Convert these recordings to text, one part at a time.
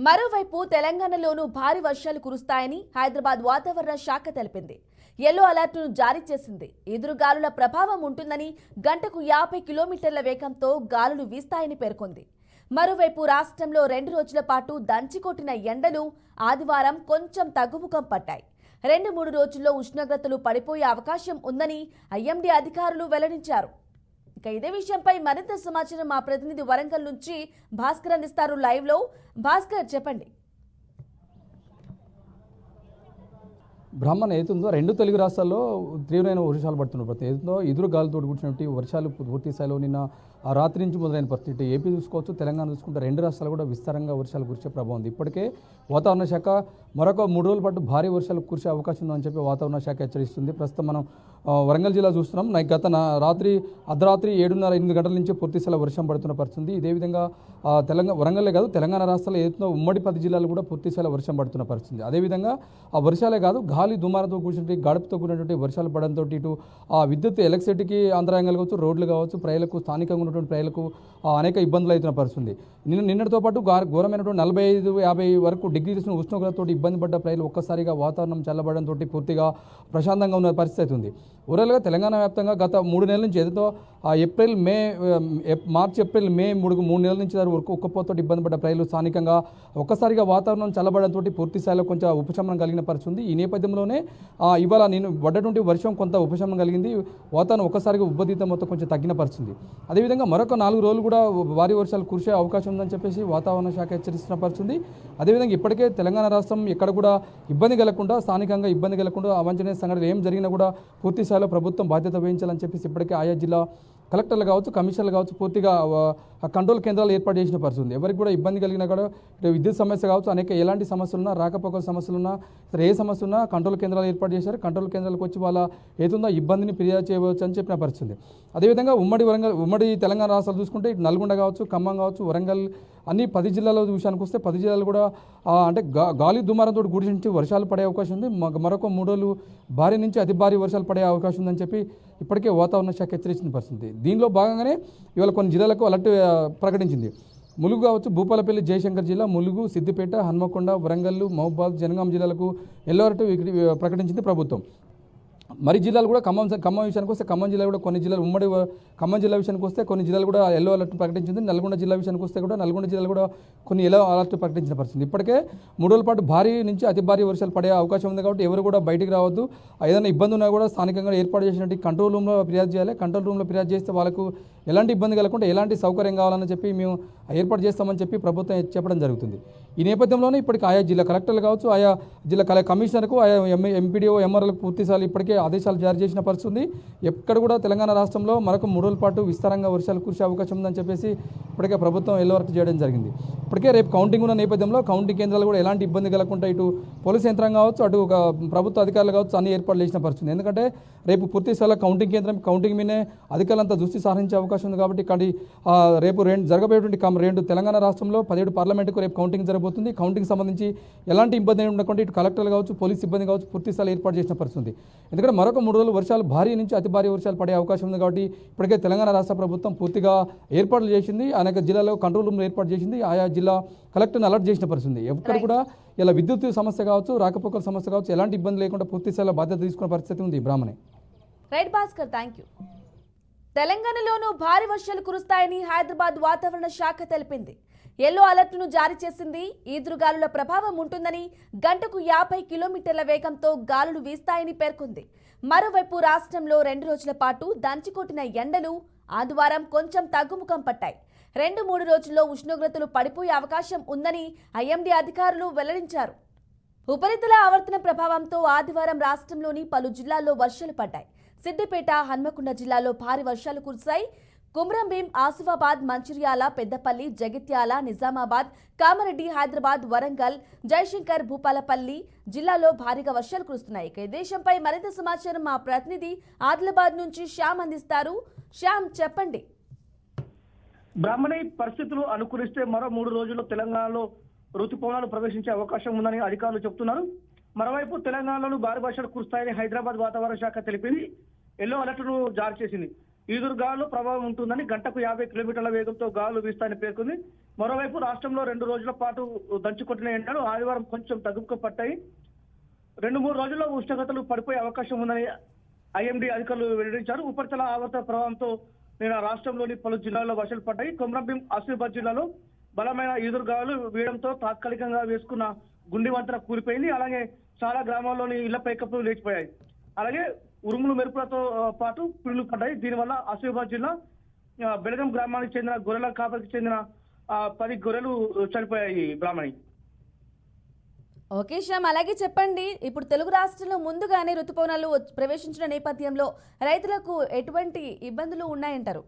మరోవైపు తెలంగాణలోనూ భారీ వర్షాలు కురుస్తాయని హైదరాబాద్ వాతావరణ శాఖ తెలిపింది. ఎల్లో అలర్ట్ను జారీ చేసింది. ఎదురుగాలుల ప్రభావం ఉంటుందని, గంటకు 50 కిలోమీటర్ల వేగంతో గాలులు వీస్తాయని పేర్కొంది. మరోవైపు రాష్ట్రంలో 2 రోజుల పాటు దంచికొట్టిన ఎండలు ఆదివారం కొంచెం తగ్గుముఖం పట్టాయి. 2-3 రోజుల్లో ఉష్ణోగ్రతలు పడిపోయే అవకాశం ఉందని ఐఎండీ అధికారులు వెల్లడించారు. ఇక ఇదే విషయంపై మరింత సమాచారం మా ప్రతినిధి వరంగల్ నుంచి భాస్కర్ అందిస్తారు లైవ్ లో. భాస్కర్, చెప్పండి. బ్రాహ్మణ ఏతుందో 2 తెలుగు రాష్ట్రాల్లో తీవ్రమైన వర్షాలు పడుతున్న ఏతుందో ఎదురు గాలితో కూర్చున్నట్టు వర్షాలు పూర్తి స్థాయిలో నిన్న ఆ రాత్రి నుంచి మొదలైన పరిస్థితి. ఏపీ చూసుకోవచ్చు, తెలంగాణ చూసుకుంటే 2 రాష్ట్రాలు కూడా విస్తారంగా వర్షాలు కురిసే ప్రభావం ఉంది. ఇప్పటికే వాతావరణ శాఖ మరొక 3 రోజుల పాటు భారీ వర్షాలు కురిసే అవకాశం ఉందని చెప్పి వాతావరణ శాఖ హెచ్చరిస్తుంది. ప్రస్తుతం మనం వరంగల్ జిల్లా చూస్తున్నాం. గత రాత్రి అర్ధరాత్రి 7:30-8 గంటల నుంచి పూర్తి స్థాయిలో వర్షం పడుతున్న పరిస్థితి. ఇదే విధంగా వరంగల్లే కాదు, తెలంగాణ రాష్ట్రాల్లో ఏదో ఉమ్మడి 10 జిల్లాలు కూడా పూర్తి స్థాయిలో వర్షం పడుతున్న పరిస్థితి. అదేవిధంగా ఆ వర్షాలే కాదు, గాలి దుమారంతో కూర్చుంటే గడుపుతో కూడినటువంటి వర్షాలు పడడంతో ఇటు ఆ విద్యుత్ ఎలక్ట్రిసిటీకి అంతరాయంగాలు కావచ్చు, రోడ్లు కావచ్చు, ప్రజలకు స్థానికంగా ఉన్నటువంటి ప్రజలకు అనేక ఇబ్బందులు అవుతున్న పరిస్థితి. నిన్నటితో పాటు ఘోరమైనటువంటి 45-50 వరకు డిగ్రీల ఉష్ణోగ్రతతో ఇబ్బంది పడ్డ ప్రజలు ఒక్కసారిగా వాతావరణం చల్లబడంతో పూర్తిగా ప్రశాంతంగా ఉన్న పరిస్థితి ఉంది. ఓవరాల్గా తెలంగాణ వ్యాప్తంగా గత 3 నెలల నుంచి ఏదైతే మార్చి ఏప్రిల్ మే 3 నెలల నుంచి వరకు ఉక్కపోతతో ఇబ్బంది పడ్డ ప్రజలు స్థానికంగా ఒక్కసారిగా వాతావరణం చల్లబడంతో పూర్తి స్థాయిలో కొంచెం ఉపశమనం కలిగిన పరిస్థితి. ఈ నేపథ్యంలోనే ఇవాళ నేను పడ్డటువంటి వర్షం కొంత ఉపశమనం కలిగింది. వాతావరణం ఒక్కసారిగా ఉబ్బదీతం మొత్తం కొంచెం తగ్గిన పరిస్థితి. అదేవిధంగా మరొక 4 రోజులు కూడా భారీ వర్షాలు కురిసే అవకాశం ఉందని చెప్పేసి వాతావరణ శాఖ హెచ్చరిస్తున్న పరిస్థితి. అదేవిధంగా ఇప్పటికే తెలంగాణ రాష్ట్రం ఎక్కడ కూడా ఇబ్బంది కలగకుండా, స్థానికంగా ఇబ్బంది కలగకుండా, అవాంఛనీయ సంఘటనలు ఏం జరిగినా కూడా పూర్తి స్థాయిలో ప్రభుత్వం బాధ్యత వహించాలని చెప్పేసి ఇప్పటికే ఆయా జిల్లా కలెక్టర్లు కావచ్చు, కమిషనర్లు కావచ్చు పూర్తిగా కంట్రోల్ కేంద్రాలు ఏర్పాటు చేసిన పరిస్థితి. ఎవరికి కూడా ఇబ్బంది కలిగినా కూడా విద్యుత్ సమస్య కావచ్చు, అనేక ఎలాంటి సమస్యలున్నా, రాకపోకల సమస్యలున్నా, ఏ సమస్య ఉన్నా కంట్రోల్ కేంద్రాలు ఏర్పాటు చేశారు. కంట్రోల్ కేంద్రాలకు వచ్చి వాళ్ళ ఏతుందో ఇబ్బందిని ఫిర్యాదు చేయవచ్చు అని చెప్పిన పరిస్థితి. అదేవిధంగా ఉమ్మడి తెలంగాణ రాష్ట్రాలు చూసుకుంటే ఇటు నల్గొండ కావచ్చు, ఖమ్మం కావచ్చు, వరంగల్ అన్ని 10 జిల్లాల విషయానికి వస్తే 10 జిల్లాలు కూడా అంటే గాలి దుమారంతో గురించి వర్షాలు పడే అవకాశం ఉంది. మరొక 3 రోజులు భారీ నుంచి అతి భారీ వర్షాలు పడే అవకాశం ఉందని చెప్పి ఇప్పటికే వాతావరణ శాఖ హెచ్చరించిన పరిస్థితి. దీనిలో భాగంగానే ఇవాళ కొన్ని జిల్లాలకు అలర్ట్ ప్రకటించింది. ములుగు కావచ్చు, భూపాలపల్లి, జయశంకర్ జిల్లా, ములుగు, సిద్దిపేట, హన్మకొండ, వరంగల్, మహబూబాద్, జనగాం జిల్లాలకు ఎల్లో అలర్ట్ ప్రకటించింది ప్రభుత్వం. మరి జిల్లాలు కూడా ఖమ్మం విషయానికి వస్తే ఖమ్మం జిల్లా కూడా కొన్ని జిల్లాలు ఉమ్మడి ఖమ్మం జిల్లా విషయానికి వస్తే కొన్ని జిల్లాలు కూడా ఎల్లో అలర్ట్ ప్రకటించింది. నల్గొండ జిల్లా విషయానికి వస్తే కూడా నల్గొండ జిల్లాలు కూడా కొన్ని ఎల్లో అలర్ట్ ప్రకటించిన పరిస్థితి. ఇప్పటికే 3 రోజుల పాటు భారీ నుంచి అతి భారీ వర్షాలు పడే అవకాశం ఉంది కాబట్టి ఎవరు కూడా బయటికి రావద్దు. ఏదైనా ఇబ్బంది ఉన్నా కూడా స్థానికంగా ఏర్పాటు చేసినట్టు కంట్రోల్ రూమ్లో ఫిర్యాదు చేయాలి. కంట్రోల్ రూమ్లో ఫిర్యాదు చేస్తే వాళ్ళకు ఎలాంటి ఇబ్బంది కలగకుండా ఎలాంటి సౌకర్యం కావాలని చెప్పి మేము ఏర్పాటు చేస్తామని చెప్పి ప్రభుత్వం చెప్పడం జరుగుతుంది. ఈ నేపథ్యంలోనే ఇప్పటికి ఆయా జిల్లా కలెక్టర్లు కావచ్చు, ఆయా జిల్లా కమిషనర్కు, ఆయా ఎంపీడీఓ, ఎంఆర్ఓలకు పూర్తిసార్లు ఇప్పటికే ఆదేశాలు జారీ చేసిన పరిస్థితి. ఎక్కడ కూడా తెలంగాణ రాష్ట్రంలో మరొక 3 రోజుల పాటు విస్తారంగా వర్షాలు కురిసే అవకాశం ఉందని చెప్పేసి ఇప్పటికే ప్రభుత్వం ఎల్లో అలర్ట్ చేయడం జరిగింది. ఇప్పటికే రేపు కౌంటింగ్ ఉన్న నేపథ్యంలో కౌంటింగ్ కేంద్రాలు కూడా ఎలాంటి ఇబ్బంది కలగకుండా ఇటు పోలీస్ యంత్రం కావచ్చు, అటు ప్రభుత్వ అధికారులు కావచ్చు అన్ని ఏర్పాట్లు చేసిన పరిస్థితి. ఎందుకంటే రేపు పూర్తి స్థాయిలో కౌంటింగ్ మీదే అధికారులంతా దృష్టి సారించే అవకాశం ఉంది కాబట్టి రేపు జరగబోయేటువంటి తెలంగాణ రాష్ట్రంలో 17 పార్లమెంటుకు రేపు కౌంటింగ్ జరగబోతుంది. కౌంటింగ్ సంబంధించి ఎలాంటి ఇబ్బంది ఉండకుండా ఇటు కలెక్టర్లు కావచ్చు, పోలీస్ సిబ్బంది కావచ్చు పూర్తి స్థాయిలో ఏర్పాటు చేసిన పరిస్థితి. ఎందుకంటే మరొక 3 రోజులు వర్షాలు భారీ నుంచి అతి భారీ వర్షాలు పడే అవకాశం ఉంది కాబట్టి ఇప్పటికే తెలంగాణ రాష్ట్ర ప్రభుత్వం పూర్తిగా ఏర్పాట్లు చేసింది. అనేక జిల్లాలో కంట్రోల్ రూమ్లు ఏర్పాటు చేసింది. ఆయా జిల్లా కలెక్టర్ని అలర్ట్ చేసిన పరిస్థితి. ఎక్కడ కూడా ఇలా విద్యుత్ సమస్య కావచ్చు, రాకపోకల సమస్య కావచ్చు ఎలాంటి ఇబ్బంది లేకుండా పూర్తి స్థాయిలో బాధ్యత తీసుకునే పరిస్థితి ఉంది. బ్రాహ్మణే. Right Bhaskar, thank you. తెలంగాణలోనూ భారీ వర్షాలు కురుస్తాయని హైదరాబాద్ వాతావరణ శాఖ తెలిపింది. ఎల్లో అలర్ట్ను జారీ చేసింది. ఈదురుగాలుల ప్రభావం ఉంటుందని, గంటకు 50 కిలోమీటర్ల వేగంతో గాలులు వీస్తాయని పేర్కొంది. మరోవైపు రాష్ట్రంలో 2 రోజుల పాటు దంచికొట్టిన ఎండలు ఆదివారం కొంచెం తగ్గుముఖం పట్టాయి. 2-3 రోజుల్లో ఉష్ణోగ్రతలు పడిపోయే అవకాశం ఉందని ఐఎండీ అధికారులు వెల్లడించారు. ఉపరితల ఆవర్తన ప్రభావంతో ఆదివారం రాష్ట్రంలోని పలు జిల్లాల్లో వర్షాలు పడ్డాయి. సిద్దిపేట, హన్మకొండ జిల్లాలో భారీ వర్షాలు కురిశాయి. కుమ్రంభీం, ఆసిఫాబాద్, మంచిర్యాల, పెద్దపల్లి, జగిత్యాల, నిజామాబాద్, కామారెడ్డి, హైదరాబాద్, వరంగల్, జయశంకర్, భూపాలపల్లి జిల్లాలో భారీగా వర్షాలు కురుస్తున్నాయి. ఈ దేశంపై మరింత సమాచారం మా ప్రతినిధి ఆదిలాబాద్ నుంచి శ్యామ్ అందిస్తారు. శ్యామ్, చెప్పండి. బ్రాహ్మణి పరిస్థితులు అనుకూలిస్తే మరో 3 రోజుల్లో తెలంగాణలో ఋతుపవనాలు ప్రవేశించే అవకాశం ఉందని అధికారులు చెబుతున్నారు. మరోవైపు తెలంగాణలో భారీ వర్షాలు కురుస్తాయని హైదరాబాద్ వాతావరణ శాఖ తెలిపింది. ఎల్లో అలర్ట్ను జారీ చేసింది. ఈదురుగాలు ప్రభావం ఉంటుందని గంటకు 50 కిలోమీటర్ల వేగంతో గాలులు వీస్తాయని పేర్కొంది. మరోవైపు రాష్ట్రంలో 2 రోజుల పాటు దంచుకొట్టిన ఎండలు ఆదివారం కొంచెం తగ్గుముఖం పట్టాయి. 2-3 రోజుల్లో ఉష్ణోగ్రతలు పడిపోయే అవకాశం ఉందని ఐఎండీ అధికారులు వెల్లడించారు. ఉపరితల ఆవర్తన ప్రభావంతో నిన్న రాష్ట్రంలోని పలు జిల్లాల్లో వర్షాలు పడ్డాయి. కొమరంభీం, ఆసిఫాబాద్ జిల్లాలో బలమైన ఈదురుగాలు వీయడంతో తాత్కాలికంగా వేసుకున్న గుండి వంతెన కూలిపోయింది. అలాగే చాలా గ్రామాల్లోని ఇళ్ల పైకప్పులు లేచిపోయాయి. అలాగే ఉరుములు మెరుపులతో పాటు పిడుగులు పడ్డాయి. దీనివల్ల ఆసిఫాబాద్ జిల్లా బెలగం గ్రామానికి చెందిన గొర్రెల కాపరికి చెందిన 10 గొర్రెలు చనిపోయాయి. బ్రాహ్మణి. ఓకే శ్యామ్, అలాగే చెప్పండి, ఇప్పుడు తెలుగు రాష్ట్రంలో ముందుగానే ఋతుపవనాలు ప్రవేశించిన నేపథ్యంలో రైతులకు ఎటువంటి ఇబ్బందులు ఉన్నాయంటారు?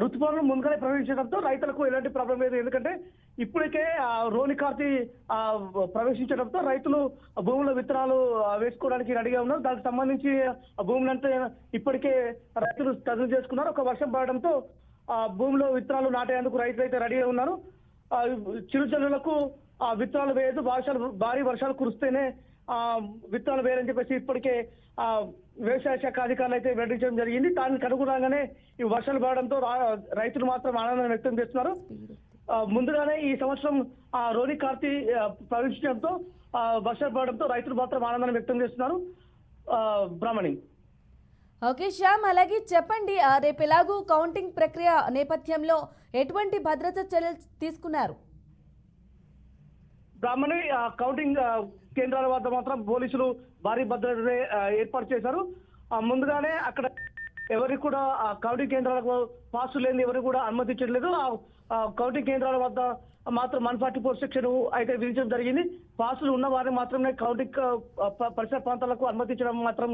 ఋతుపవనాలు ముందుగానే ప్రవేశించడంతో రైతులకు ఎలాంటి ప్రాబ్లం లేదు. ఎందుకంటే ఇప్పటికే రోని కార్తీ ప్రవేశించడంతో రైతులు భూముల విత్తనాలు వేసుకోవడానికి రెడీగా ఉన్నారు. దానికి సంబంధించి భూములంతా ఇప్పటికే రైతులు చదువు చేసుకున్నారు. ఒక వర్షం పడడంతో భూమిలో విత్తనాలు నాటేందుకు రైతులు అయితే రెడీగా ఉన్నారు. చిరుజల్లులకు విత్తనాలు వేయదు, భారీ వర్షాలు కురిస్తేనే విత్తనాలు వేయాలని చెప్పేసి ఇప్పటికే వ్యవసాయ శాఖ అధికారులు అయితే వెల్లడించడం జరిగింది. దానికి అనుగుణంగానే ఈ వర్షాలు పడడంతో రైతులు మాత్రం ఆనందం వ్యక్తం చేస్తున్నారు. ముందుగానే ఈ సంవత్సరం రోని కార్తీ ప్రవేశించడంతో వర్షాలు పడడంతో రైతులు మాత్రం ఆనందాన్ని వ్యక్తం చేస్తున్నారు. బ్రాహ్మణి. ఓకే శ్యామ్, అలాగే చెప్పండి, రేపు ఎలాగూ కౌంటింగ్ ప్రక్రియ నేపథ్యంలో ఎటువంటి భద్రతా చర్యలు తీసుకున్నారు? బ్రాహ్మణి, కౌంటింగ్ కేంద్రాల వద్ద మాత్రం పోలీసులు భారీ భద్రత ఏర్పాటు చేశారు. ముందుగానే అక్కడ ఎవరికి కూడా కౌంటింగ్ కేంద్రాలకు పాసు లేని ఎవరికి కూడా అనుమతించట్లేదు. కౌంటింగ్ కేంద్రాల వద్ద మాత్రం 144 సెక్షన్ అయితే విధించడం జరిగింది. పాసులు ఉన్న వారిని మాత్రమే కౌంటింగ్ పరిసర ప్రాంతాలకు అనుమతించడం మాత్రం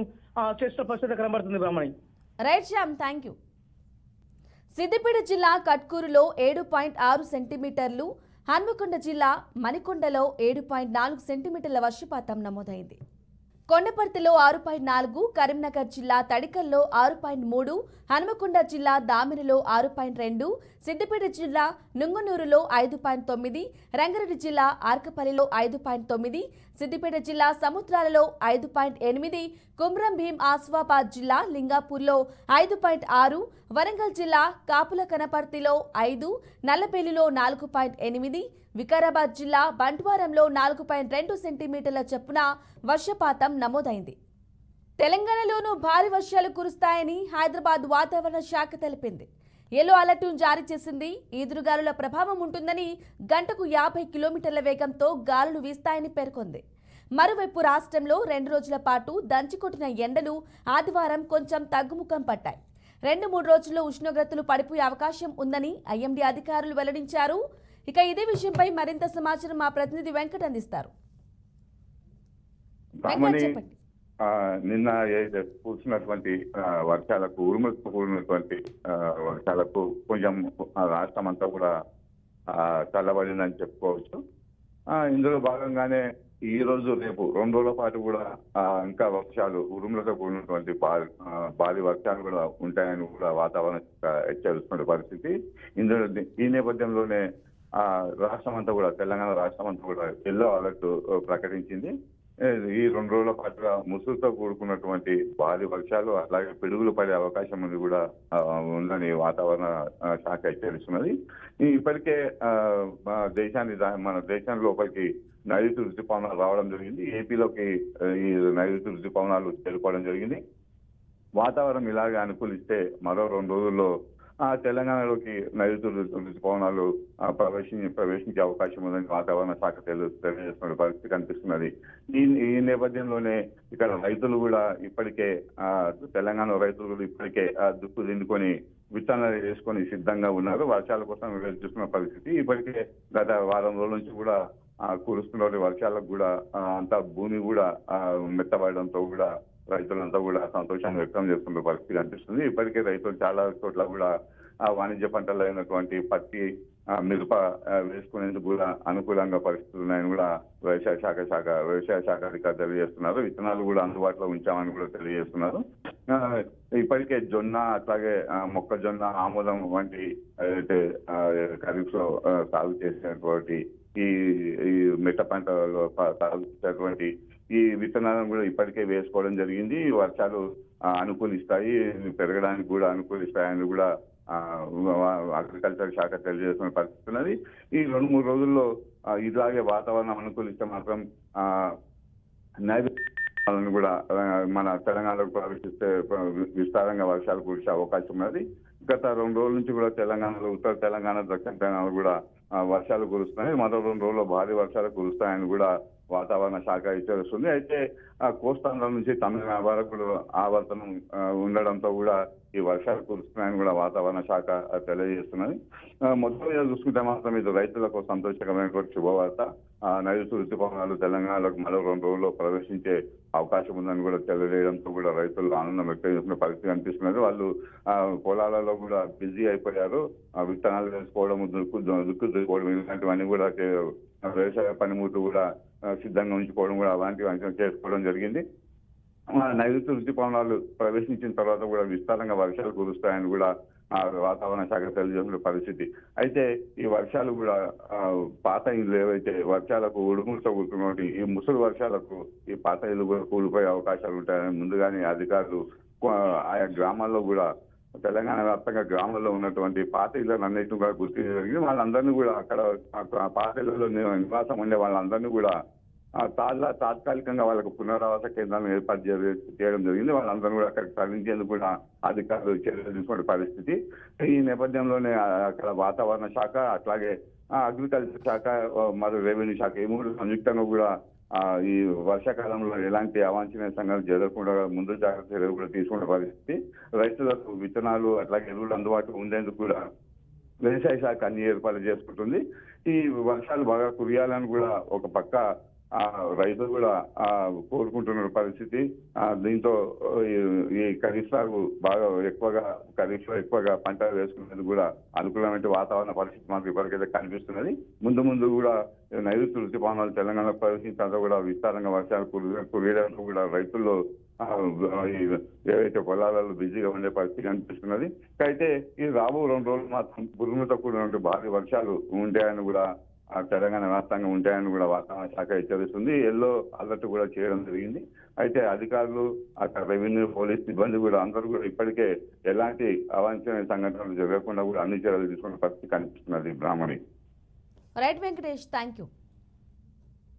చేస్తున్న పరిస్థితి కనబడుతుంది. Brahmani. Right Shyam, thank you. Siddipet జిల్లా కట్కూరులో 7.6 సెంటీమీటర్లు, హన్మకొండ జిల్లా మణికొండలో 7.4 సెంటీమీటర్ల వర్షపాతం నమోదైంది. కొండపర్తిలో 6.4, కరీంనగర్ జిల్లా తడికల్లో 6.3, హన్మకొండ జిల్లా దామిరిలో 6.2, సిద్దిపేట జిల్లా నుంగనూరులో 5.9, రంగారెడ్డి జిల్లా ఆర్కపల్లిలో 5.9, సిద్దిపేట జిల్లా సముద్రాలలో 5.8, కొమరంభీం ఆసిఫాబాద్ జిల్లా లింగాపూర్లో 5.6, వరంగల్ జిల్లా కాపుల కనపర్తిలో 5, నల్లబెల్లిలో 4.8, వికారాబాద్ జిల్లా బంట్వారంలో 4.2 సెంటీమీటర్ల చొప్పున వర్షపాతం నమోదైంది. తెలంగాణలోనూ భారీ వర్షాలు కురుస్తాయని హైదరాబాద్ వాతావరణ శాఖ తెలిపింది. ఎల్లో అలర్ట్ జారీ చేసింది. ఈదురుగాలుల ప్రభావం ఉంటుందని గంటకు 50 కిలోమీటర్ల వేగంతో గాలులు వీస్తాయని పేర్కొంది. మరోవైపు రాష్ట్రంలో 2 రోజుల పాటు దంచికొట్టిన ఎండలు ఆదివారం కొంచెం తగ్గుముఖం పట్టాయి. 2-3 రోజుల్లో ఉష్ణోగ్రతలు పడిపోయే అవకాశం ఉందని ఐఎండీ అధికారులు వెల్లడించారు. ఇక ఇదే విషయంపై మరింత సమాచారం మా ప్రతినిధి వెంకట్ అందిస్తారు. చెప్పండి. నిన్న కూర్చున్నటువంటి వర్షాలకు, ఉరుములతో కూడినటువంటి వర్షాలకు కొంచెం రాష్ట్రం అంతా కూడా చల్లబడిందని చెప్పుకోవచ్చు. ఇందులో భాగంగానే ఈ రోజు రేపు 2 రోజుల పాటు కూడా ఇంకా వర్షాలు, ఉరుములతో కూడినటువంటి భారీ వర్షాలు కూడా ఉంటాయని కూడా వాతావరణ హెచ్చరిస్తున్న పరిస్థితి. ఇందులో ఈ నేపథ్యంలోనే రాష్ట్రం అంతా కూడా, తెలంగాణ రాష్ట్రం అంతా కూడా ఎల్లో అలర్ట్ ప్రకటించింది. ఈ 2 రోజుల పాటుగా ముసురుతో కూడుకున్నటువంటి భారీ వర్షాలు, అలాగే పిడుగులు పడే అవకాశం ఉంది కూడా ఉందని వాతావరణ శాఖ హెచ్చరిస్తున్నది. ఇప్పటికే మన దేశం లోపలికి నైరుతి ఋతుపవనాలు రావడం జరిగింది. ఏపీలోకి ఈ నైరుతి ఋతుపవనాలు చేరుకోవడం జరిగింది. వాతావరణం ఇలాగే అనుకూలిస్తే మరో 2 రోజుల్లో తెలంగాణలోకి నైరుతి ఋతుపవనాలు ప్రవేశించే అవకాశం ఉందని వాతావరణ శాఖ తెలియజేస్తున్న పరిస్థితి కనిపిస్తున్నది. ఈ నేపథ్యంలోనే ఇక్కడ రైతులు కూడా ఇప్పటికే, తెలంగాణ రైతులు కూడా ఇప్పటికే దుక్కు దిండుకొని విత్తనాలు వేసుకొని సిద్ధంగా ఉన్నారు. వర్షాల కోసం ఎదురు చూస్తున్న పరిస్థితి. ఇప్పటికే గత వారం రోజుల నుంచి కూడా కురుస్తున్న వర్షాలకు కూడా అంతా భూమి కూడా మెత్తబడడంతో కూడా రైతులంతా కూడా సంతోషాన్ని వ్యక్తం చేస్తున్న పరిస్థితి కనిపిస్తుంది. ఇప్పటికే రైతులు చాలా చోట్ల కూడా వాణిజ్య పంటలు అయినటువంటి పత్తి, మిరప వేసుకునేందుకు కూడా అనుకూలంగా పరిస్థితులు ఉన్నాయని కూడా వ్యవసాయ శాఖ అధికారులు తెలియజేస్తున్నారు. విత్తనాలు కూడా అందుబాటులో ఉంచామని కూడా తెలియజేస్తున్నారు. ఇప్పటికే జొన్న, అట్లాగే మొక్కజొన్న, ఆమోదం వంటి అయితే ఖరీఫ్ లో సాగు చేసినటువంటి ఈ మెట్ట పంటలో సాగు చేసినటువంటి ఈ విత్తనాలను కూడా ఇప్పటికే వేసుకోవడం జరిగింది. ఈ వర్షాలు అనుకూలిస్తాయి, పెరగడానికి కూడా అనుకూలిస్తాయని కూడా అగ్రికల్చర్ శాఖ తెలియజేస్తున్న పరిస్థితి ఉన్నది. ఈ 2-3 రోజుల్లో ఇలాగే వాతావరణం అనుకూలిస్తే మాత్రం నైరుతి కూడా మన తెలంగాణలో ప్రవేశిస్తే విస్తారంగా వర్షాలు కురిసే అవకాశం ఉన్నది. గత 2 రోజుల నుంచి కూడా తెలంగాణలో, ఉత్తర తెలంగాణ, దక్షిణ తెలంగాణలో కూడా వర్షాలు కురుస్తున్నాయి. మరో 2 రోజుల్లో భారీ వర్షాలు కురుస్తాయని కూడా వాతావరణ శాఖ హెచ్చరిస్తుంది. అయితే కోస్తాంధ్ర నుంచి తమిళనాడు వరకు కూడా ఆవర్తనం ఉండడంతో కూడా ఈ వర్షాలు కురుస్తున్నాయని కూడా వాతావరణ శాఖ తెలియజేస్తున్నది. మొత్తం మీద చూసుకుంటే మాత్రం ఇది రైతులకు సంతోషకరమైనటువంటి శుభవార్త. నైరుతి ఋతుపవనాలు తెలంగాణలోకి మరో 2 రోజుల్లో ప్రవేశించే అవకాశం ఉందని కూడా తెలియజేయడంతో కూడా రైతులు ఆనందం వ్యక్తం చేస్తున్న పరిస్థితి కనిపిస్తున్నది. వాళ్ళు పొలాలలో కూడా బిజీ అయిపోయారు. విత్తనాలు వేసుకోవడం, దుక్కుకోవడం ఇలాంటివన్నీ కూడా వ్యవసాయ పనిముట్లు కూడా సిద్ధంగా ఉంచుకోవడం కూడా అలాంటివి చేసుకోవడం జరిగింది. నైరుతి ఋతుపవనాలు ప్రవేశించిన తర్వాత కూడా విస్తారంగా వర్షాలు కురుస్తాయని కూడా వాతావరణ శాఖ తెలియజేసిన పరిస్థితి. అయితే ఈ వర్షాలు కూడా పాత ఇల్లు ఏవైతే వర్షాలకు ఉడుములతో కూడుతున్నటువంటి ఈ ముసురు వర్షాలకు ఈ పాత ఇల్లు కూడా కూలిపోయే అవకాశాలు ఉంటాయని ముందుగానే అధికారులు ఆయా గ్రామాల్లో కూడా, తెలంగాణ వ్యాప్తంగా గ్రామాల్లో ఉన్నటువంటి పాత ఇళ్లను అన్నింటిని కూడా గుర్తించడం జరిగింది. వాళ్ళందరినీ కూడా అక్కడ పాత ఇళ్లలో నివాసం ఉండే వాళ్ళందరినీ కూడా తాత్కాలికంగా వాళ్ళకు పునరావాస కేంద్రాలను ఏర్పాటు చేయడం జరిగింది. వాళ్ళందరూ కూడా అక్కడికి తరలించేందుకు కూడా అధికారులు చర్యలు తీసుకునే పరిస్థితి. ఈ నేపథ్యంలోనే అక్కడ వాతావరణ శాఖ, అట్లాగే అగ్రికల్చర్ శాఖ, మరియు రెవెన్యూ శాఖ ఈ 3 సంయుక్తంగా కూడా ఈ వర్షాకాలంలో ఎలాంటి అవాంఛనీయ సంఘటనలు జరగకుండా ముందు జాగ్రత్త చర్యలు కూడా తీసుకునే పరిస్థితి. రైతులకు విత్తనాలు అట్లాగే ఎరువులు అందుబాటులో ఉండేందుకు కూడా వ్యవసాయ శాఖ అన్ని ఏర్పాట్లు చేసుకుంటుంది. ఈ వర్షాలు బాగా కురియాలని కూడా ఒక పక్క రైతులు కూడా కోరుకుంటున్న పరిస్థితి. దీంతో ఈ ఖరీఫ్ సాగు బాగా ఖరీఫ్ లో ఎక్కువగా పంటలు వేసుకునేందుకు కూడా అనుకూలమైన వాతావరణ పరిస్థితి మనకు ఇప్పటికైతే కనిపిస్తున్నది. ముందు కూడా నైరుతి ఋతుపవనాలు తెలంగాణలో ప్రవేశించడంతో కూడా విస్తారంగా వర్షాలు కురియడంతో కూడా రైతుల్లో ఏవైతే పొలాలలో బిజీగా ఉండే పరిస్థితి కనిపిస్తున్నది. అయితే ఈ రాబో 2 రోజులు మాత్రం ఉరుములతో కూడినటువంటి భారీ వర్షాలు ఉంటాయని కూడా తెలంగాణ వ్యాప్తంగా ఉంటాయని కూడా వాతావరణ శాఖ హెచ్చరిస్తుంది. ఎల్లో అలర్ట్ కూడా చేయడం జరిగింది. అయితే అధికారులు, అక్కడ రెవెన్యూ, పోలీస్ సిబ్బంది కూడా అందరూ కూడా ఇప్పటికే ఎలాంటి అవాంఛనీయ సంఘటనలు జరగకుండా కూడా అన్ని చర్యలు తీసుకున్న పరిస్థితి కనిపిస్తున్నది. Brahmani. Right Venkatesh, thank you.